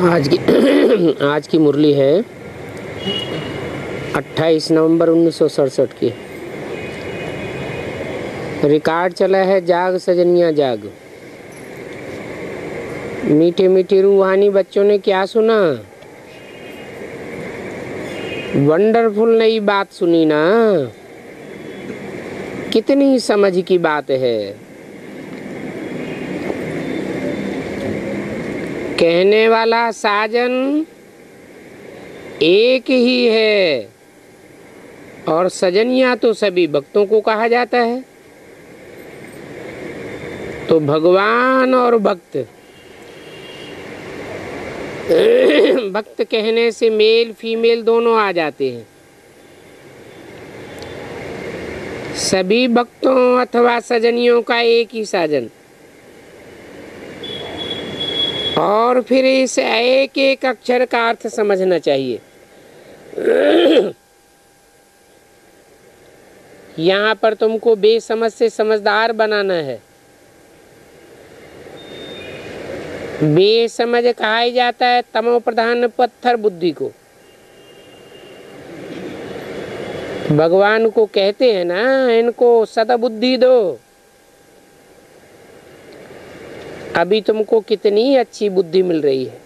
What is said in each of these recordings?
आज की मुरली है 28 नवंबर 1967 की। रिकॉर्ड चला है जाग सजनिया जाग। मीठे मीठे रूहानी बच्चों ने क्या सुना? वंडरफुल नई बात सुनी ना। कितनी समझ की बात है। कहने वाला साजन एक ही है और सजनिया तो सभी भक्तों को कहा जाता है। तो भगवान और भक्त भक्त कहने से मेल फीमेल दोनों आ जाते हैं। सभी भक्तों अथवा सजनियों का एक ही साजन। और फिर इस एक एक अक्षर का अर्थ समझना चाहिए। यहाँ पर तुमको बेसमझ से समझदार बनाना है। बेसमझ कहा जाता है तमो प्रधान पत्थर बुद्धि को। भगवान को कहते हैं ना, इनको सद्बुद्धि दो। अभी तुमको कितनी अच्छी बुद्धि मिल रही है।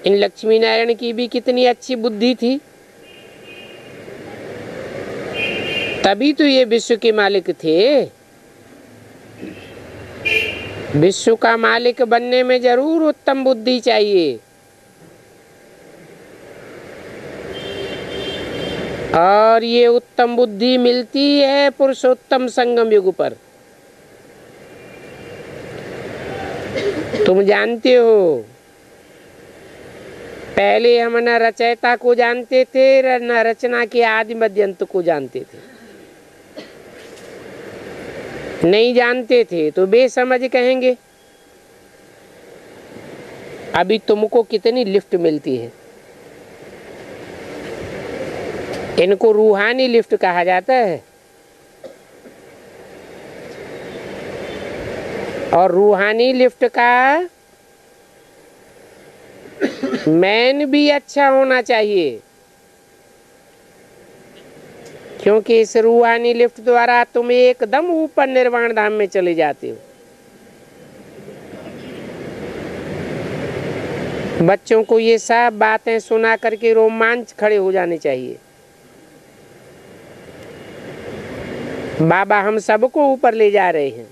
इन लक्ष्मी नारायण की भी कितनी अच्छी बुद्धि थी, तभी तो ये विश्व के मालिक थे। विश्व का मालिक बनने में जरूर उत्तम बुद्धि चाहिए। और ये उत्तम बुद्धि मिलती है पुरुषोत्तम संगम युग पर। तुम जानते हो, पहले हम न रचयिता को जानते थे न रचना के आदि मध्य अंत को जानते थे। नहीं जानते थे तो बेसमझ कहेंगे। अभी तुमको कितनी लिफ्ट मिलती है। इनको रूहानी लिफ्ट कहा जाता है। और रूहानी लिफ्ट का मैन भी अच्छा होना चाहिए, क्योंकि इस रूहानी लिफ्ट द्वारा तुम एकदम ऊपर निर्वाण धाम में चले जाते हो। बच्चों को ये सब बातें सुना करके रोमांच खड़े हो जाने चाहिए। बाबा हम सबको ऊपर ले जा रहे हैं।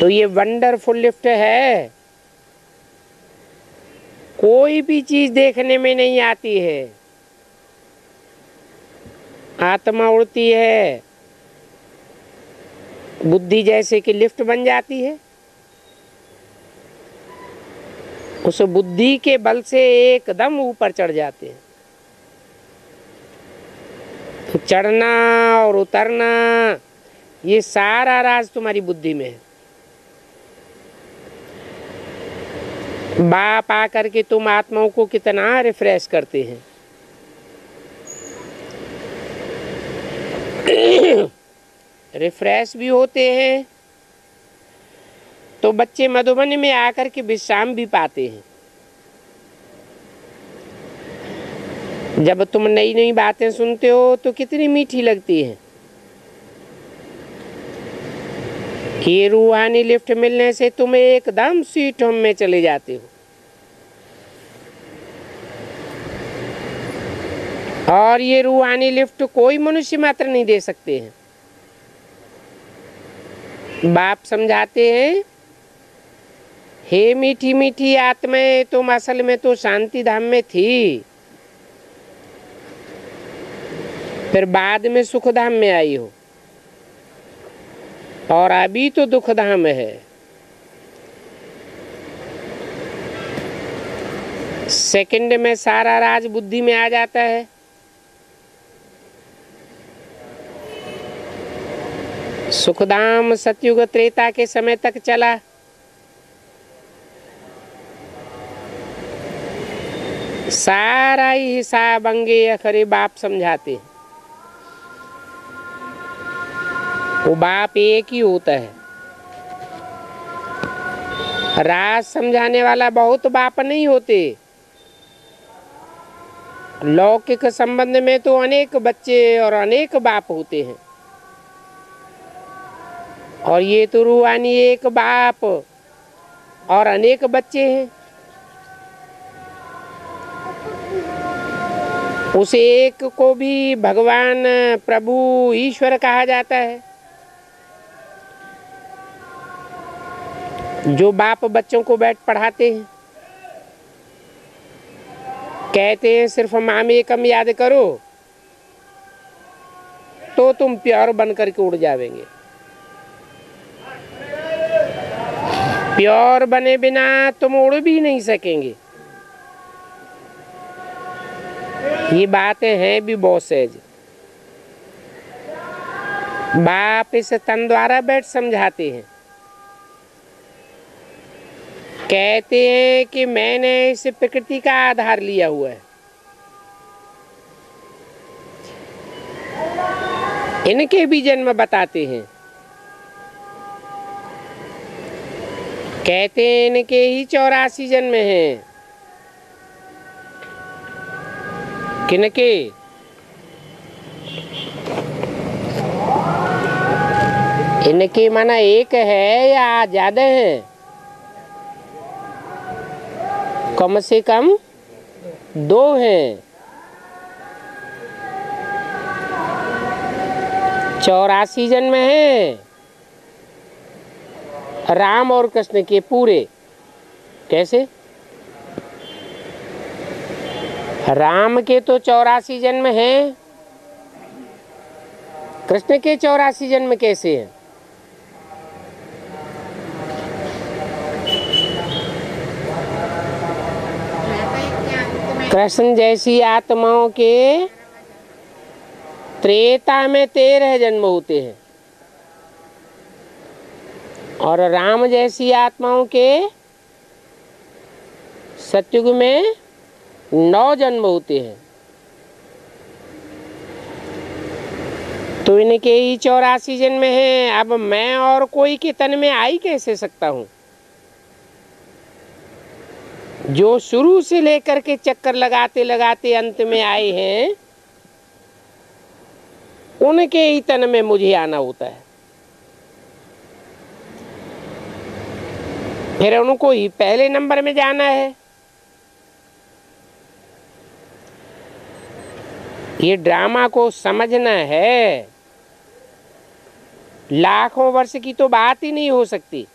तो ये वंडरफुल लिफ्ट है। कोई भी चीज देखने में नहीं आती है। आत्मा उड़ती है, बुद्धि जैसे कि लिफ्ट बन जाती है। उस बुद्धि के बल से एकदम ऊपर चढ़ जाते हैं। तो चढ़ना और उतरना ये सारा राज तुम्हारी बुद्धि में है। बाप आकर के तुम आत्माओं को कितना रिफ्रेश करते हैं। रिफ्रेश भी होते हैं तो बच्चे मधुबन में आकर के विश्राम भी पाते हैं। जब तुम नई नई बातें सुनते हो तो कितनी मीठी लगती है। ये रूहानी लिफ्ट मिलने से तुम एकदम स्वीट होम में चले जाते हो। और ये रूहानी लिफ्ट कोई मनुष्य मात्र नहीं दे सकते हैं। बाप समझाते हैं, हे मीठी मीठी आत्माएं, तुम असल में तो शांति धाम में थी, फिर बाद में सुख धाम में आई हो, और अभी तो दुख धाम है। सेकंड में सारा राज बुद्धि में आ जाता है। सुखधाम सतयुग त्रेता के समय तक चला। सारा ही हिसाब अंगे अखरे बाप समझाते हैं। वो बाप एक ही होता है। राज समझाने वाला बहुत बाप नहीं होते। लौकिक संबंध में तो अनेक बच्चे और अनेक बाप होते हैं, और ये तो रूहानी एक बाप और अनेक बच्चे हैं। उस एक को भी भगवान, प्रभु, ईश्वर कहा जाता है। जो बाप बच्चों को बैठ पढ़ाते हैं, कहते हैं सिर्फ माम एकम याद करो तो तुम प्योर बन करके उड़ जावेंगे। प्योर बने बिना तुम उड़ भी नहीं सकेंगे। ये बातें हैं भी बहुत सहज। बाप इस तन द्वारा बैठ समझाते हैं, कहते हैं कि मैंने इस प्रकृति का आधार लिया हुआ है। इनके भी जन्म बताते हैं, कहते हैं इनके ही 84 जन्म हैं। किनके? इनके माना एक है या ज्यादा है? कम से कम 2 हैं। 84 जन्म हैं राम और कृष्ण के पूरे। कैसे? राम के तो 84 जन्म हैं, कृष्ण के 84 जन्म कैसे हैं? कृष्ण जैसी आत्माओं के त्रेता में 13 जन्म होते हैं, और राम जैसी आत्माओं के सतयुग में 9 जन्म होते हैं। तो इनके ही 84 जन्म हैं। अब मैं और कोई के तन में आ ही कैसे सकता हूँ? जो शुरू से लेकर के चक्कर लगाते लगाते अंत में आए हैं, उनके ही तन में मुझे आना होता है। फिर उनको ही पहले नंबर में जाना है। ये ड्रामा को समझना है। लाखों वर्ष की तो बात ही नहीं हो सकती।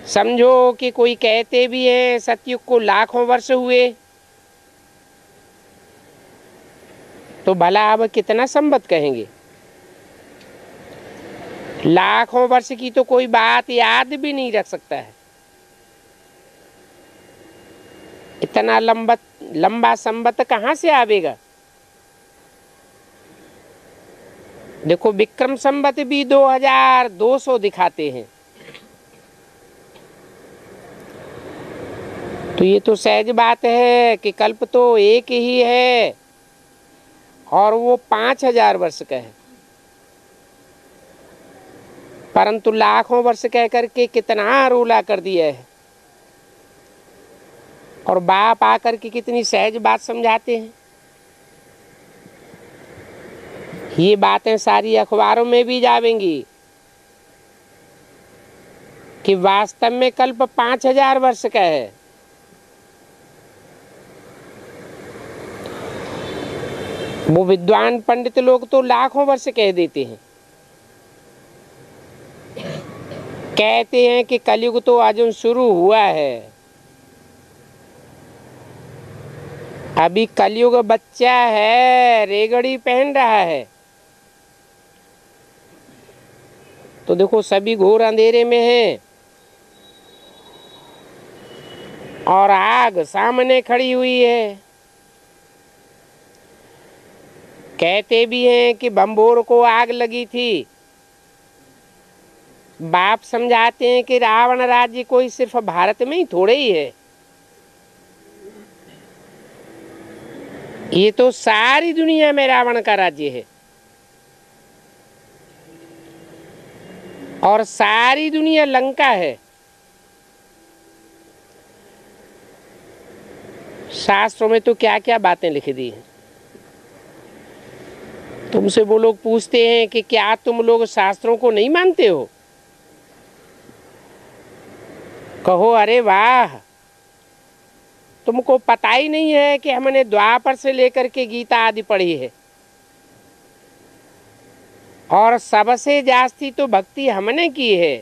समझो कि कोई कहते भी है सतयुग को लाखों वर्ष हुए, तो भला अब कितना संवत कहेंगे? लाखों वर्ष की तो कोई बात याद भी नहीं रख सकता है। इतना लंबा संवत कहाँ से आवेगा? देखो विक्रम संवत भी 2200 दिखाते हैं। तो ये तो सहज बात है कि कल्प तो एक ही है, और वो 5000 वर्ष का है। परंतु लाखों वर्ष कह करके कितना रोला कर दिया है। और बाप आकर के कितनी सहज बात समझाते हैं। ये बातें सारी अखबारों में भी जावेंगी कि वास्तव में कल्प 5000 वर्ष का है। वो विद्वान पंडित लोग तो लाखों वर्ष कह देते हैं। कहते हैं कि कलयुग तो अजून शुरू हुआ है। अभी कलयुग बच्चा है, रेगड़ी पहन रहा है। तो देखो सभी घोर अंधेरे में हैं, और आग सामने खड़ी हुई है। कहते भी हैं कि बंबोर को आग लगी थी। बाप समझाते हैं कि रावण राज्य कोई सिर्फ भारत में ही थोड़े ही है, ये तो सारी दुनिया में रावण का राज्य है। और सारी दुनिया लंका है। शास्त्रों में तो क्या क्या बातें लिख दी हैं। तुमसे वो लोग पूछते हैं कि क्या तुम लोग शास्त्रों को नहीं मानते हो? कहो अरे वाह, तुमको पता ही नहीं है कि हमने द्वापर से लेकर के गीता आदि पढ़ी है, और सबसे जास्ती तो भक्ति हमने की है।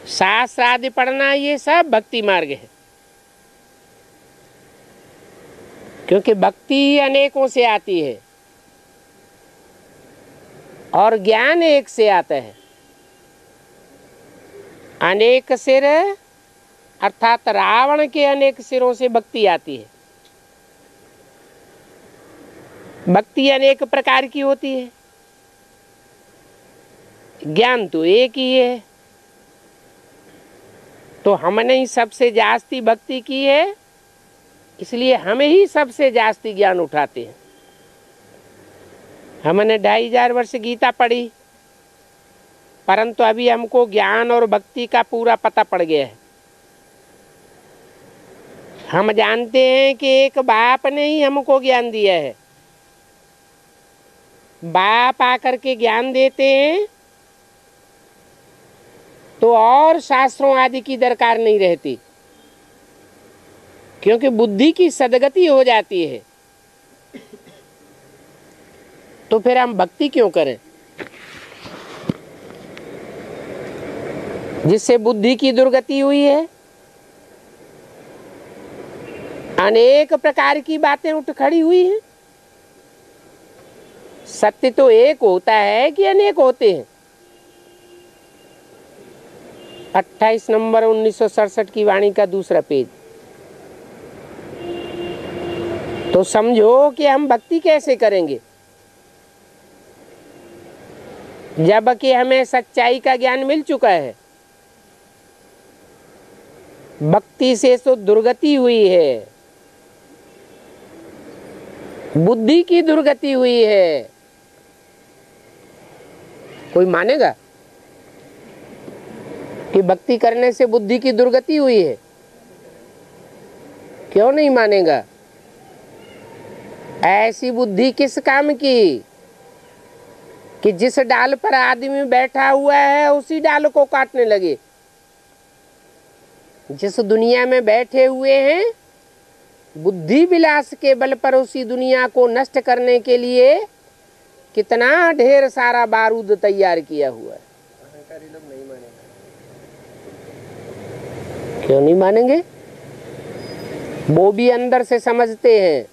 शास्त्र आदि पढ़ना ये सब भक्ति मार्ग है, क्योंकि भक्ति अनेकों से आती है और ज्ञान एक से आता है। अनेक सिर अर्थात रावण के अनेक सिरों से भक्ति आती है। भक्ति अनेक प्रकार की होती है, ज्ञान तो एक ही है। तो हमने ही सबसे जास्ती भक्ति की है, इसलिए हमें ही सबसे जास्ती ज्ञान उठाते हैं। हमने 2500 वर्ष गीता पढ़ी, परंतु अभी हमको ज्ञान और भक्ति का पूरा पता पड़ गया है। हम जानते हैं कि एक बाप ने ही हमको ज्ञान दिया है। बाप आकर के ज्ञान देते हैं तो और शास्त्रों आदि की दरकार नहीं रहती, क्योंकि बुद्धि की सदगति हो जाती है। तो फिर हम भक्ति क्यों करें जिससे बुद्धि की दुर्गति हुई है? अनेक प्रकार की बातें उठ खड़ी हुई हैं। सत्य तो एक होता है कि अनेक होते हैं? 28 नंबर 1967 की वाणी का दूसरा पेज। तो समझो कि हम भक्ति कैसे करेंगे जबकि हमें सच्चाई का ज्ञान मिल चुका है। भक्ति से तो दुर्गति हुई है, बुद्धि की दुर्गति हुई है। कोई मानेगा कि भक्ति करने से बुद्धि की दुर्गति हुई है? क्यों नहीं मानेगा? ऐसी बुद्धि किस काम की कि जिस डाल पर आदमी बैठा हुआ है उसी डाल को काटने लगे। जिस दुनिया में बैठे हुए हैं, बुद्धि विलास के बल पर उसी दुनिया को नष्ट करने के लिए कितना ढेर सारा बारूद तैयार किया हुआ है। अहंकारी लोग नहीं मानेंगे। क्यों नहीं मानेंगे? वो भी अंदर से समझते हैं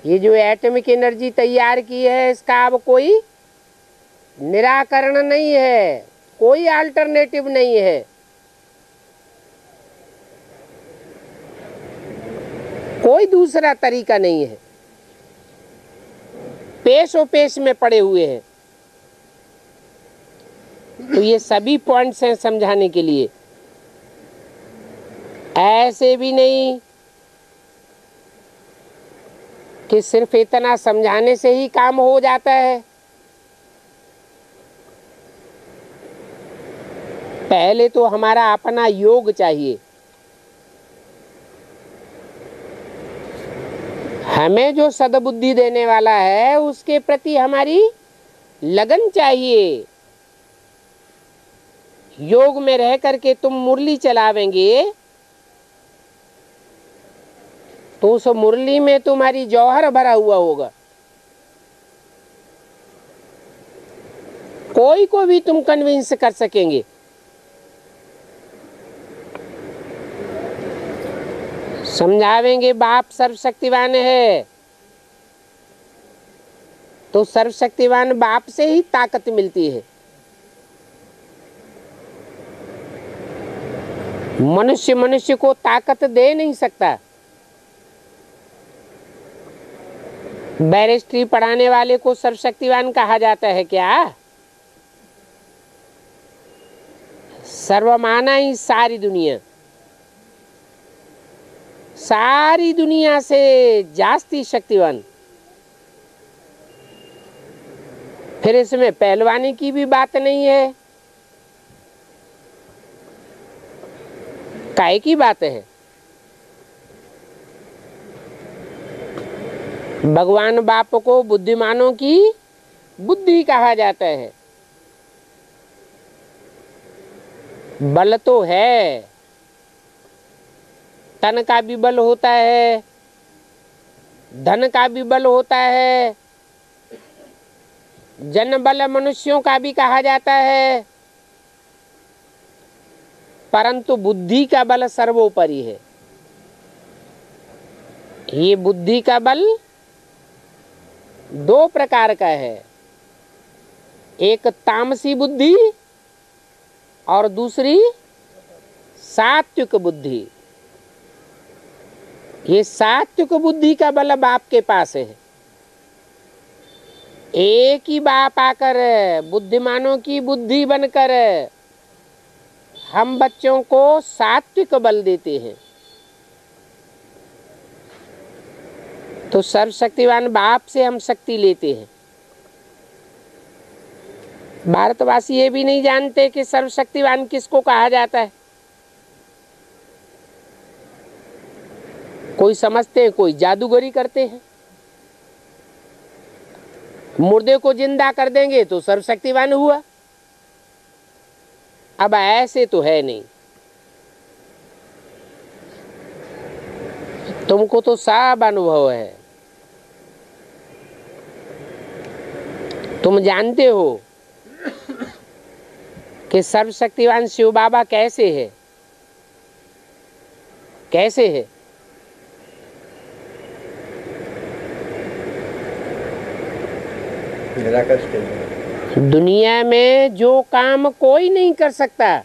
ये जो एटॉमिक एनर्जी तैयार की है इसका अब कोई निराकरण नहीं है, कोई अल्टरनेटिव नहीं है। कोई दूसरा तरीका नहीं है। पेशो पेश में पड़े हुए हैं। तो ये सभी पॉइंट्स हैं समझाने के लिए। ऐसे भी नहीं कि सिर्फ इतना समझाने से ही काम हो जाता है। पहले तो हमारा अपना योग चाहिए। हमें जो सद्बुद्धि देने वाला है उसके प्रति हमारी लगन चाहिए। योग में रह करके तुम मुरली चलावेंगे तो उस मुरली में तुम्हारी जौहर भरा हुआ होगा। कोई को भी तुम कन्विंस कर सकेंगे। समझावेंगे बाप सर्वशक्तिवान है तो सर्वशक्तिवान बाप से ही ताकत मिलती है। मनुष्य मनुष्य को ताकत दे नहीं सकता। बैरिस्ट्री पढ़ाने वाले को सर्वशक्तिवान कहा जाता है क्या? सर्वमाना ही सारी दुनिया, सारी दुनिया से जास्ती शक्तिवान। फिर इसमें पहलवानी की भी बात नहीं है, काहे की बात है? भगवान बाप को बुद्धिमानों की बुद्धि कहा जाता है। बल तो है, तन का भी बल होता है, धन का भी बल होता है, जन बल मनुष्यों का भी कहा जाता है, परंतु बुद्धि का बल सर्वोपरि है। ये बुद्धि का बल दो प्रकार का है, एक तामसी बुद्धि और दूसरी सात्विक बुद्धि। ये सात्विक बुद्धि का बल बाप के पास है। एक ही बाप आकर बुद्धिमानों की बुद्धि बनकर हम बच्चों को सात्विक बल देते हैं। तो सर्वशक्तिवान बाप से हम शक्ति लेते हैं। भारतवासी ये भी नहीं जानते कि सर्वशक्तिवान किसको कहा जाता है। कोई समझते हैं कोई जादूगरी करते हैं, मुर्दे को जिंदा कर देंगे तो सर्वशक्तिवान हुआ। अब ऐसे तो है नहीं, तुमको तो सब अनुभव है। तुम जानते हो कि सर्वशक्तिवान शिव बाबा कैसे है, कैसे है? दुनिया में जो काम कोई नहीं कर सकता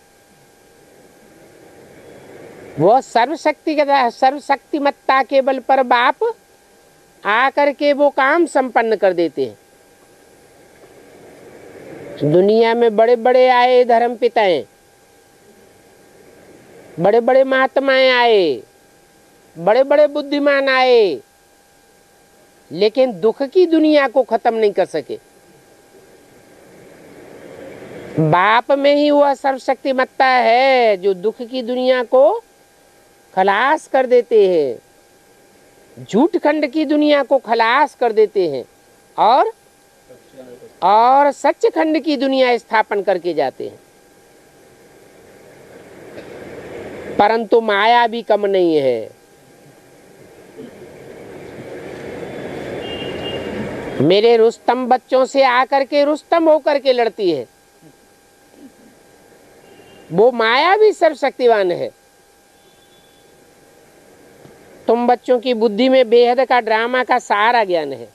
वो सर्वशक्तिमत्ता के बल पर बाप आकर के वो काम संपन्न कर देते हैं। दुनिया में बड़े बड़े आए धर्म पिताएं, बड़े बड़े महात्माएं आए, बड़े बड़े बुद्धिमान आए, लेकिन दुख की दुनिया को खत्म नहीं कर सके। बाप में ही वह सर्वशक्तिमत्ता है जो दुख की दुनिया को खलास कर देते हैं, झूठ खंड की दुनिया को खलास कर देते हैं और सच खंड की दुनिया स्थापन करके जाते हैं। परंतु माया भी कम नहीं है। मेरे रुस्तम बच्चों से आकर के रुस्तम होकर के लड़ती है। वो माया भी सर्वशक्तिवान है। तुम बच्चों की बुद्धि में बेहद का ड्रामा का सारा ज्ञान है।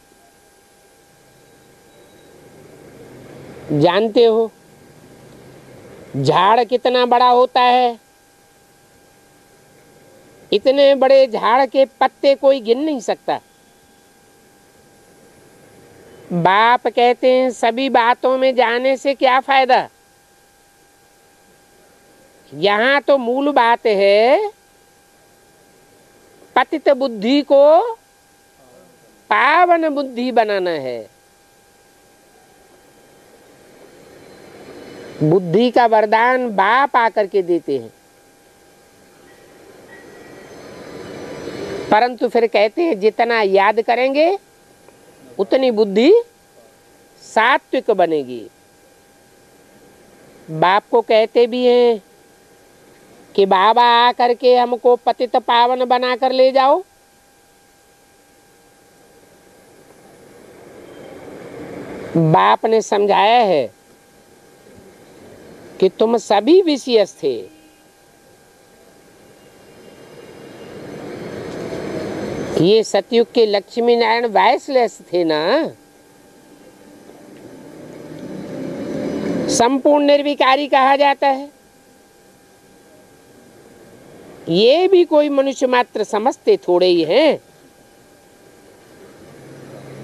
जानते हो झाड़ कितना बड़ा होता है? इतने बड़े झाड़ के पत्ते कोई गिन नहीं सकता। बाप कहते हैं सभी बातों में जाने से क्या फायदा। यहाँ तो मूल बात है पतित बुद्धि को पावन बुद्धि बनाना है। बुद्धि का वरदान बाप आकर के देते हैं, परंतु फिर कहते हैं जितना याद करेंगे उतनी बुद्धि सात्विक बनेगी। बाप को कहते भी हैं कि बाबा आकर के हमको पतित पावन बना कर ले जाओ। बाप ने समझाया है कि तुम सभी विषयस थे। ये सतयुग के लक्ष्मी नारायण वाइसलेस थे ना, संपूर्ण निर्विकारी कहा जाता है। ये भी कोई मनुष्य मात्र समझते थोड़े ही हैं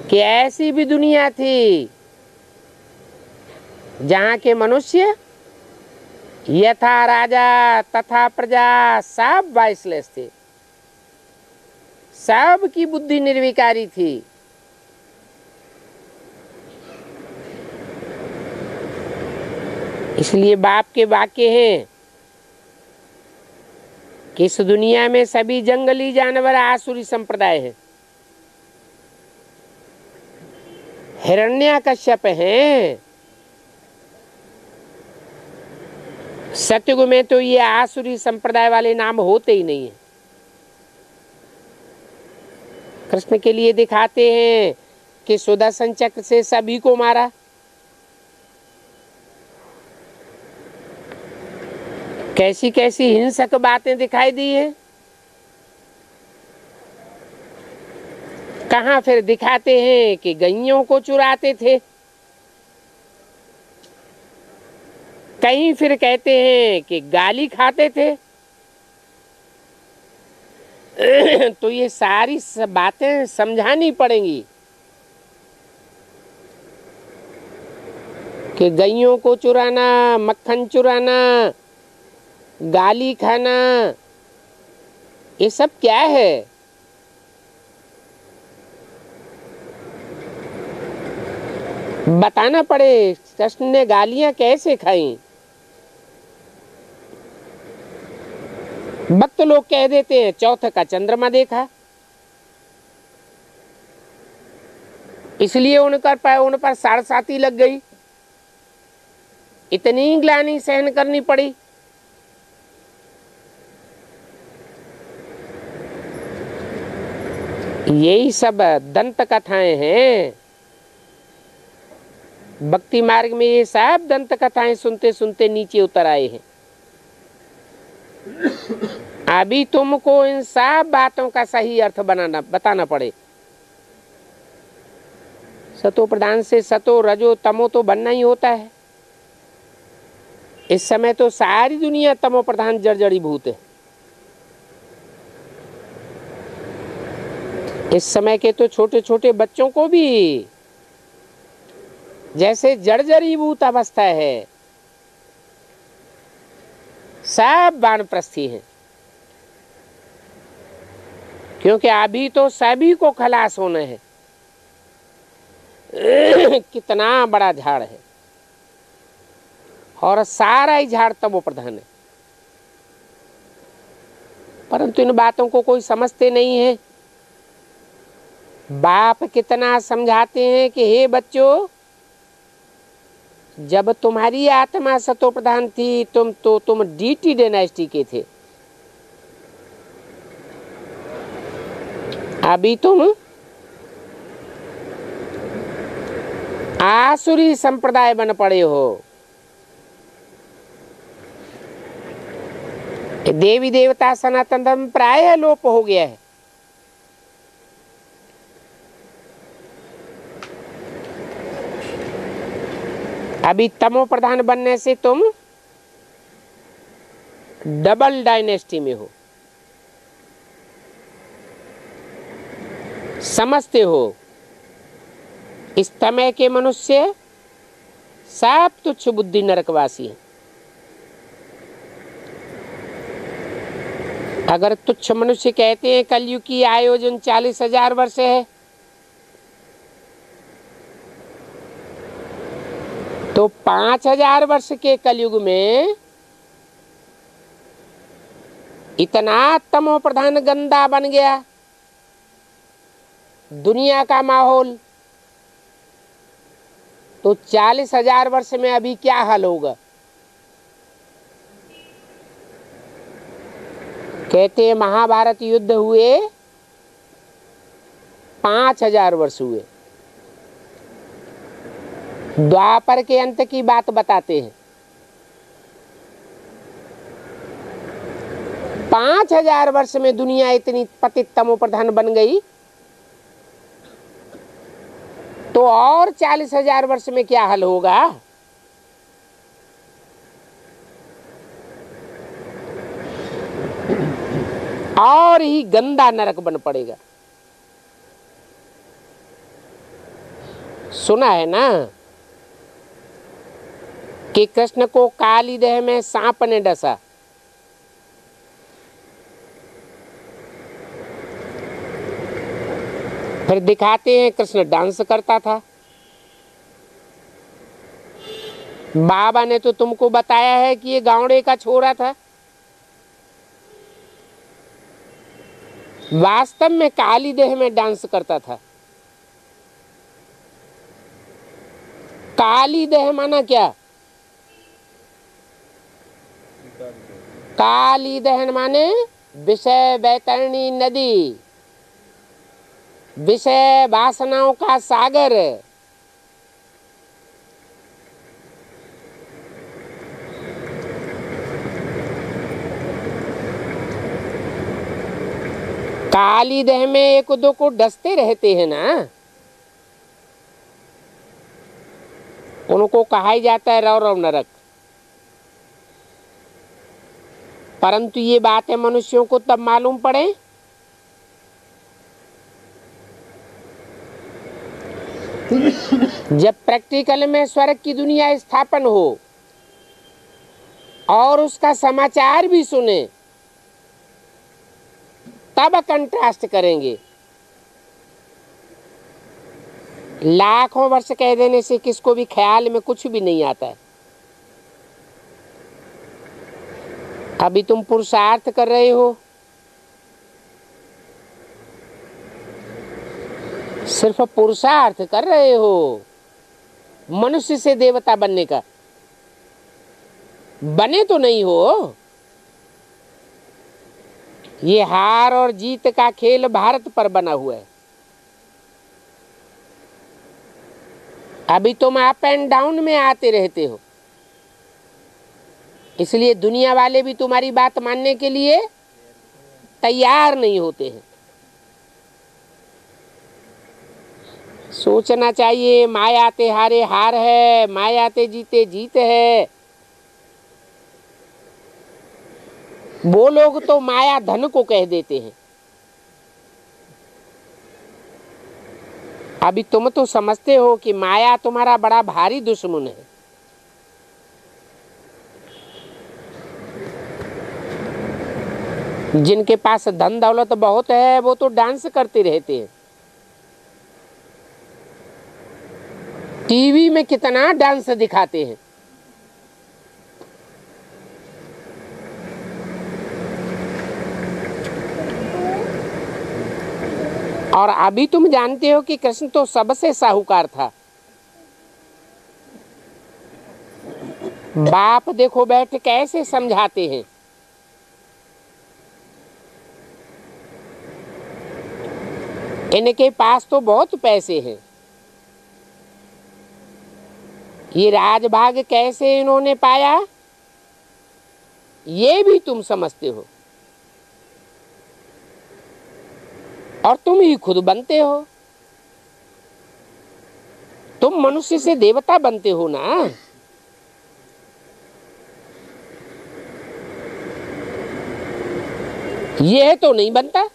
कि ऐसी भी दुनिया थी जहां के मनुष्य यथा राजा तथा प्रजा सब वाइसलेस थे, सब की बुद्धि निर्विकारी थी। इसलिए बाप के वाक्य हैं कि इस दुनिया में सभी जंगली जानवर आसुरी संप्रदाय हैं। हिरण्यकश्यप हैं, सतयुग में तो ये आसुरी संप्रदाय वाले नाम होते ही नहीं है। कृष्ण के लिए दिखाते हैं कि सुदर्शन चक्र से सभी को मारा। कैसी कैसी हिंसक बातें दिखाई दी हैं। कहाँ फिर दिखाते हैं कि गैयों को चुराते थे, कहीं फिर कहते हैं कि गाली खाते थे। तो ये सारी बातें समझानी पड़ेंगी कि गैयों को चुराना, मक्खन चुराना, गाली खाना, ये सब क्या है। बताना पड़े कृष्ण ने गालियां कैसे खाई। भक्त लोग कह देते हैं चौथ का चंद्रमा देखा, इसलिए उन पर साड़साती लग गई, इतनी ग्लानि सहन करनी पड़ी। यही सब दंत कथाएं हैं। भक्ति मार्ग में ये सब दंत कथाएं सुनते सुनते नीचे उतर आए हैं। अभी तुमको इन सब बातों का सही अर्थ बताना पड़े। सतो प्रधान से सतो रजो तमो तो बनना ही होता है। इस समय तो सारी दुनिया तमो प्रधान जर्जरी भूत है। इस समय के तो छोटे छोटे बच्चों को भी जैसे जर्जरीभूत अवस्था है। सब वानप्रस्थी हैं, क्योंकि अभी तो सभी को खलास होना है। कितना बड़ा झाड़ है और सारा ही झाड़ तमो प्रधान है, परंतु इन बातों को कोई समझते नहीं है। बाप कितना समझाते हैं कि हे बच्चों, जब तुम्हारी आत्मा सतो प्रधान थी तुम डीटी डायनेस्टी के थे, अभी तुम आसुरी संप्रदाय बन पड़े हो। देवी देवता सनातन धर्म प्राय लोप हो गया है। अभी तमो प्रधान बनने से तुम डबल डायनेस्टी में हो। समझते हो इस समय के मनुष्य सब तुच्छ बुद्धि नरकवासी है। अगर तुच्छ मनुष्य कहते हैं कलयुग की आयोजन 40,000 वर्ष है, तो 5,000 वर्ष के कलयुग में इतना तमो प्रधान गंदा बन गया दुनिया का माहौल, तो 40,000 वर्ष में अभी क्या हाल होगा। कहते हैं महाभारत युद्ध हुए 5,000 वर्ष हुए। द्वापर के अंत की बात बताते हैं। 5,000 वर्ष में दुनिया इतनी पतित तमो प्रधान बन गई, तो और 40,000 वर्ष में क्या हाल होगा। और ही गंदा नरक बन पड़ेगा। सुना है ना कि कृष्ण को काली देह में सांप ने डसा। फिर दिखाते हैं कृष्ण डांस करता था। बाबा ने तो तुमको बताया है कि ये गावड़े का छोरा था। वास्तव में काली देह में डांस करता था। काली देह माना क्या? काली दहन माने विषय बैतरणी नदी, विषय वासनाओं का सागर। काली देह में एक दो को डसते रहते हैं ना, उनको कहा ही जाता है रौरव नरक। परंतु ये बातें मनुष्यों को तब मालूम पड़े जब प्रैक्टिकल में स्वर्ग की दुनिया स्थापन हो और उसका समाचार भी सुने, तब कंट्रास्ट करेंगे। लाखों वर्ष कह देने से किसको भी ख्याल में कुछ भी नहीं आता है। अभी तुम पुरुषार्थ कर रहे हो, सिर्फ पुरुषार्थ कर रहे हो मनुष्य से देवता बनने का, बने तो नहीं हो। ये हार और जीत का खेल भारत पर बना हुआ है। अभी तुम अप एंड डाउन में आते रहते हो, इसलिए दुनिया वाले भी तुम्हारी बात मानने के लिए तैयार नहीं होते हैं। सोचना चाहिए माया ते हारे हार है, माया ते जीते जीत है। वो लोग तो माया धन को कह देते हैं। अभी तुम तो समझते हो कि माया तुम्हारा बड़ा भारी दुश्मन है। जिनके पास धन दौलत बहुत है वो तो डांस करते रहते हैं। टीवी में कितना डांस दिखाते हैं। और अभी तुम जानते हो कि कृष्ण तो सबसे साहूकार था। बाप देखो बैठ कैसे समझाते हैं। इनके पास तो बहुत पैसे हैं, ये राजभाग कैसे इन्होंने पाया ये भी तुम समझते हो, और तुम ही खुद बनते हो। तुम मनुष्य से देवता बनते हो ना। ये तो नहीं बनता।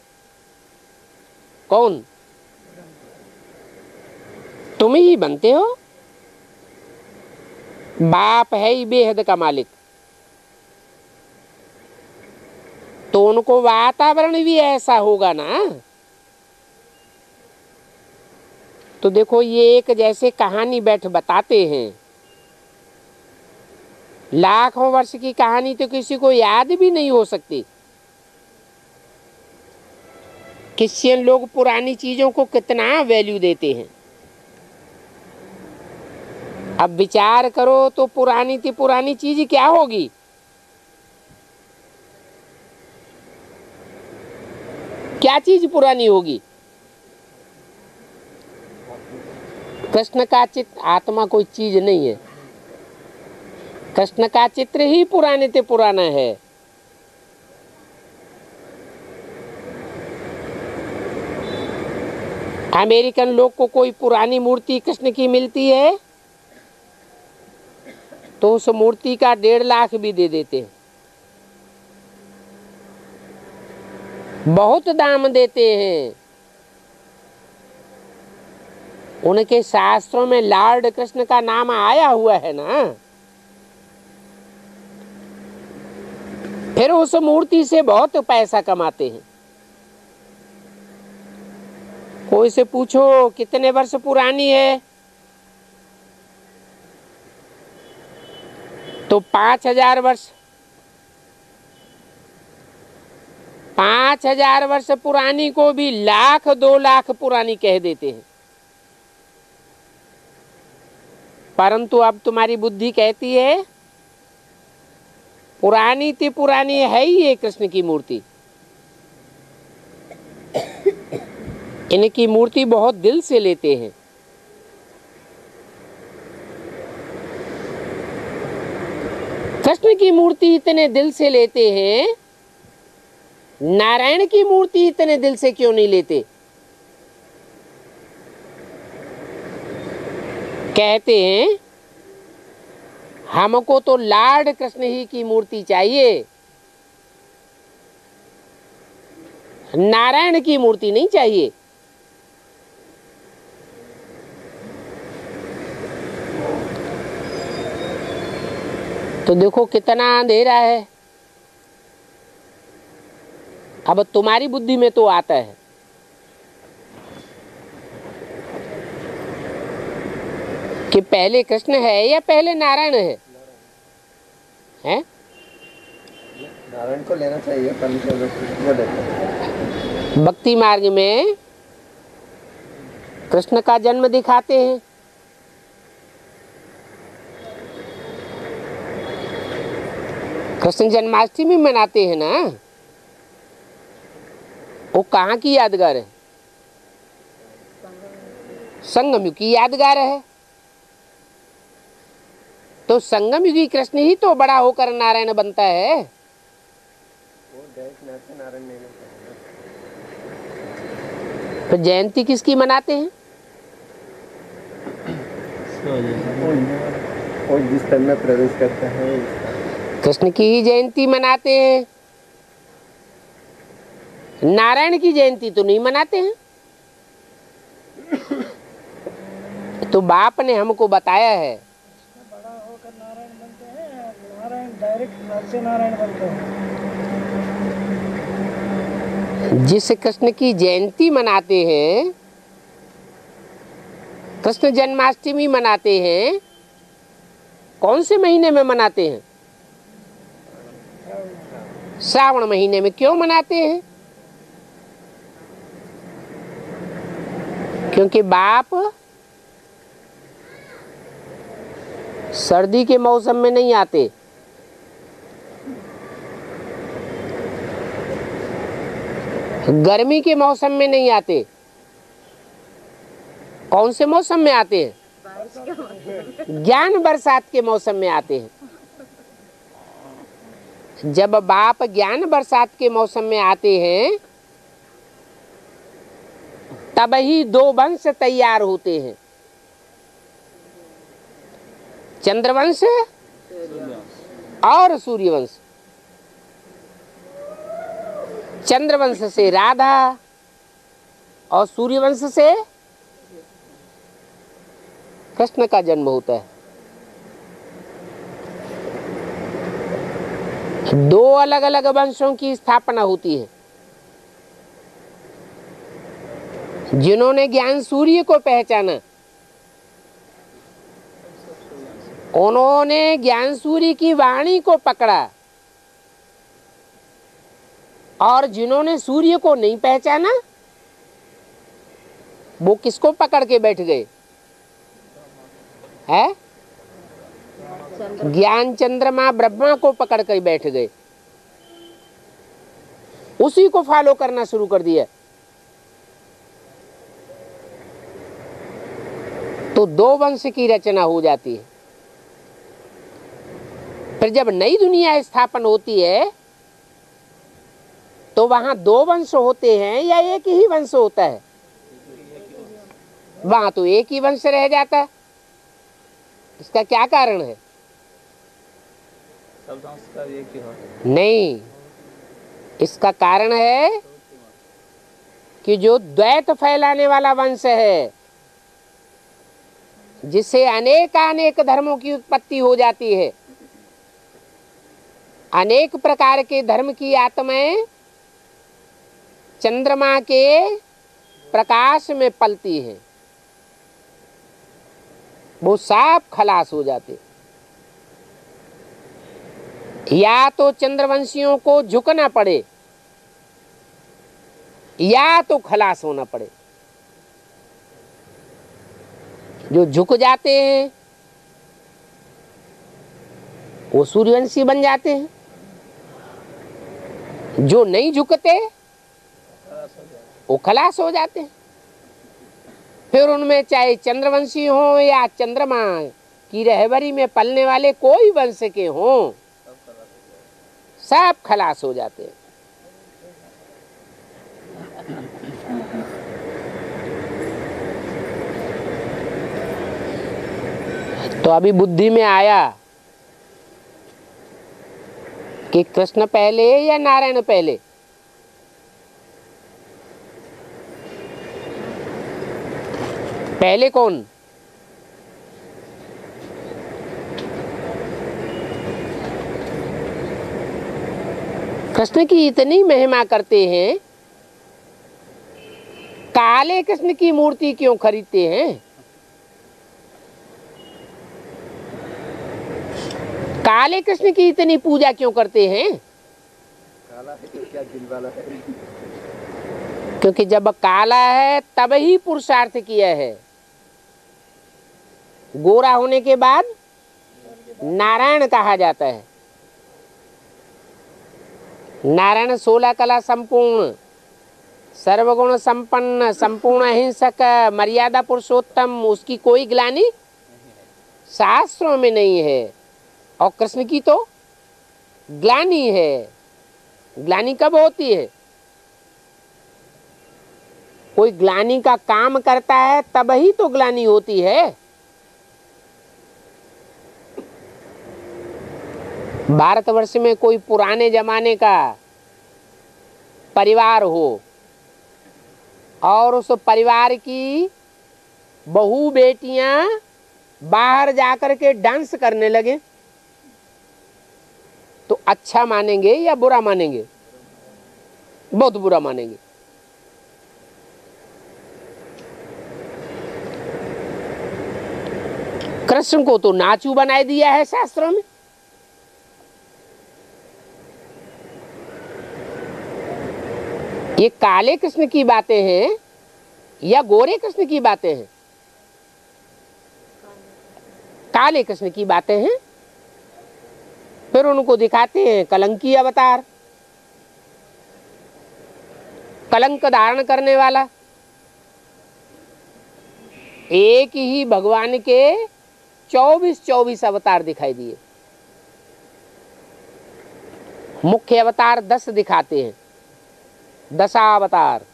कौन? तुम ही बनते हो। बाप है ही बेहद का मालिक, तो उनको वातावरण भी ऐसा होगा ना। तो देखो ये एक जैसे कहानी बैठ बताते हैं, लाखों वर्ष की कहानी तो किसी को याद भी नहीं हो सकती। क्रिश्चियन लोग पुरानी चीजों को कितना वैल्यू देते हैं। अब विचार करो तो पुरानी थी पुरानी चीज क्या होगी। क्या चीज पुरानी होगी? कृष्ण का चित्र, आत्मा कोई चीज नहीं है। कृष्ण का चित्र ही पुराने ते पुराना है। अमेरिकन लोग को कोई पुरानी मूर्ति कृष्ण की मिलती है तो उस मूर्ति का 1.5 लाख भी दे देते हैं। बहुत दाम देते हैं। उनके शास्त्रों में लॉर्ड कृष्ण का नाम आया हुआ है ना। फिर उस मूर्ति से बहुत पैसा कमाते हैं। कोई से पूछो कितने वर्ष पुरानी है, तो 5000 वर्ष 5000 वर्ष पुरानी को भी 1,00,000-2,00,000 पुरानी कह देते हैं। परंतु अब तुम्हारी बुद्धि कहती है पुरानी थी पुरानी है ही ये कृष्ण की मूर्ति। इनकी मूर्ति बहुत दिल से लेते हैं। कृष्ण की मूर्ति इतने दिल से लेते हैं, नारायण की मूर्ति इतने दिल से क्यों नहीं लेते? कहते हैं हमको तो लॉर्ड कृष्ण ही की मूर्ति चाहिए, नारायण की मूर्ति नहीं चाहिए। तो देखो कितना अंधेरा है। अब तुम्हारी बुद्धि में तो आता है कि पहले कृष्ण है या पहले नारायण है? हैं? नारायण को लेना चाहिए, भक्ति मार्ग में कृष्ण का जन्म दिखाते हैं। कृष्ण जन्माष्टमी मनाते हैं ना, वो कहाँ की यादगार है? संगम युग की यादगार है। तो संगम युगी कृष्ण ही तो बड़ा होकर नारायण बनता है। वो नारायण नहीं बनता। तो जयंती किसकी मनाते हैं? और जिस तन में प्रवेश करता है कृष्ण की ही जयंती मनाते हैं, नारायण की जयंती तो नहीं मनाते हैं। तो बाप ने हमको बताया है बड़ा होकर नारायण बनते हैं, नारायण डायरेक्ट नर से नारायण बनते हैं। जिस कृष्ण की जयंती मनाते हैं, कृष्ण जन्माष्टमी मनाते हैं, कौन से महीने में मनाते हैं? श्रावण महीने में। क्यों मनाते हैं? क्योंकि बाप सर्दी के मौसम में नहीं आते, गर्मी के मौसम में नहीं आते। कौन से मौसम में आते हैं? ज्ञान बरसात के मौसम में आते हैं। जब बाप ज्ञान बरसात के मौसम में आते हैं तब ही 2 वंश तैयार होते हैं, चंद्रवंश और सूर्यवंश। चंद्रवंश से राधा और सूर्यवंश से कृष्ण का जन्म होता है। 2 अलग अलग वंशों की स्थापना होती है। जिन्होंने ज्ञान सूर्य को पहचाना, उन्होंने ज्ञान सूर्य की वाणी को पकड़ा, और जिन्होंने सूर्य को नहीं पहचाना वो किसको पकड़ के बैठ गए? है ज्ञान चंद्रमा ब्रह्मा को पकड़ कर बैठ गए, उसी को फॉलो करना शुरू कर दिया। तो 2 वंश की रचना हो जाती है। फिर जब नई दुनिया स्थापन होती है तो वहां 2 वंश होते हैं या एक ही वंश होता है? वहां तो एक ही वंश रह जाता है। इसका क्या कारण है? सब संस्कार एक ही होते हैं। नहीं, इसका कारण है कि जो द्वैत फैलाने वाला वंश है, जिससे अनेक धर्मों की उत्पत्ति हो जाती है, अनेक प्रकार के धर्म की आत्माएं चंद्रमा के प्रकाश में पलती हैं, वो साफ खलास हो जाते। या तो चंद्रवंशियों को झुकना पड़े या तो खलास होना पड़े। जो झुक जाते हैं वो सूर्यवंशी बन जाते हैं, जो नहीं झुकते वो खलास हो जाते हैं। फिर उनमें चाहे चंद्रवंशी हो या चंद्रमा की रहबरी में पलने वाले कोई वंश के हों, सब खलास हो जाते हैं। तो अभी बुद्धि में आया कि कृष्ण पहले या नारायण पहले? पहले कौन? कृष्ण की इतनी महिमा करते हैं, काले कृष्ण की मूर्ति क्यों खरीदते हैं? काले कृष्ण की इतनी पूजा क्यों करते हैं? काला है तो क्या दिल वाला है। क्योंकि जब काला है तब ही पुरुषार्थ किया है। गोरा होने के बाद नारायण कहा जाता है। नारायण 16 कला संपूर्ण, सर्वगुण संपन्न, संपूर्ण अहिंसक, मर्यादा पुरुषोत्तम, उसकी कोई ग्लानि शास्त्रों में नहीं है। और कृष्ण की तो ग्लानि है। ग्लानि कब होती है? कोई ग्लानि का काम करता है तब ही तो ग्लानि होती है। भारतवर्ष में कोई पुराने जमाने का परिवार हो और उस परिवार की बहू बेटियां बाहर जाकर के डांस करने लगे तो अच्छा मानेंगे या बुरा मानेंगे? बहुत बुरा मानेंगे। कृष्ण को तो नाचू बनाए दिया है शास्त्रों में। ये काले कृष्ण की बातें हैं या गोरे कृष्ण की बातें हैं? काले कृष्ण की बातें हैं। फिर उनको दिखाते हैं कलंकी अवतार, कलंक धारण करने वाला। एक ही भगवान के 24 अवतार दिखाई दिए। मुख्य अवतार 10 दिखाते हैं, 10 अवतार।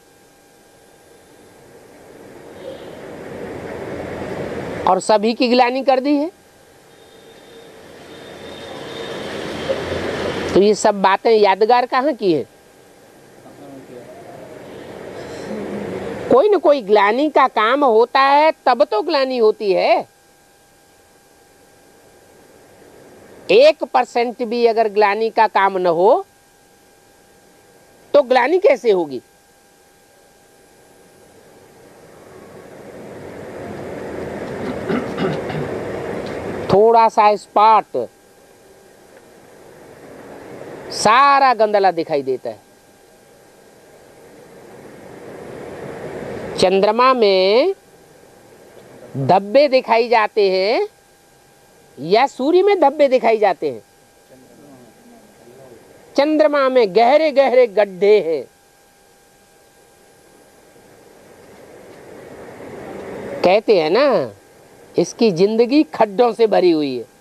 और सभी की ग्लानि कर दी है। तो ये सब बातें यादगार कहाँ की है? कोई न कोई ग्लानि का काम होता है तब तो ग्लानि होती है। 1% भी अगर ग्लानि का काम न हो तो ग्लानि कैसे होगी? थोड़ा सा स्पॉट सारा गंदला दिखाई देता है। चंद्रमा में धब्बे दिखाई जाते हैं या सूर्य में धब्बे दिखाई जाते हैं? चंद्रमा में गहरे गहरे गड्ढे हैं। कहते हैं ना, इसकी जिंदगी खड्डों से भरी हुई है।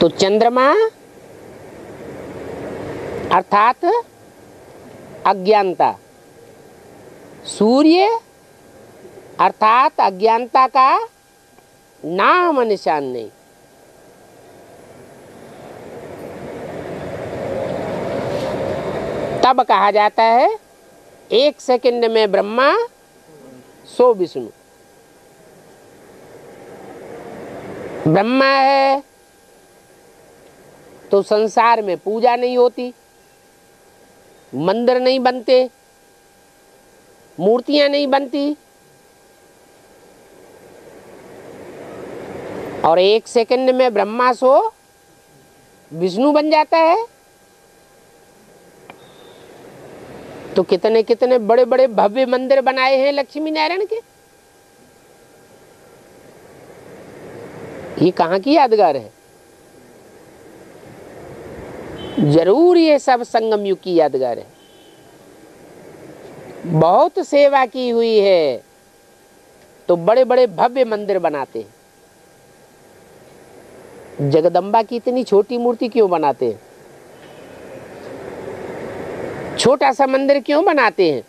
तो चंद्रमा अर्थात अज्ञानता, सूर्य अर्थात अज्ञानता का नाम निशान नहीं। तब कहा जाता है 1 सेकंड में ब्रह्मा 100 विष्णु। ब्रह्मा है तो संसार में पूजा नहीं होती, मंदिर नहीं बनते, मूर्तियां नहीं बनती, और 1 सेकंड में ब्रह्मा सो विष्णु बन जाता है। तो कितने कितने बड़े बड़े भव्य मंदिर बनाए हैं लक्ष्मी नारायण के। ये कहाँ की यादगार है? जरूर ये सब संगम युग की यादगार है। बहुत सेवा की हुई है तो बड़े बड़े भव्य मंदिर बनाते हैं। जगदम्बा की इतनी छोटी मूर्ति क्यों बनाते हैं? छोटा सा मंदिर क्यों बनाते हैं?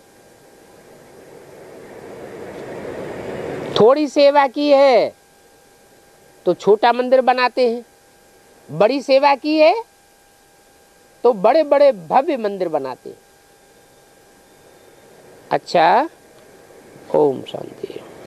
थोड़ी सेवा की है तो छोटा मंदिर बनाते हैं, बड़ी सेवा की है तो बड़े बड़े भव्य मंदिर बनाते हैं। अच्छा, ओम शांति।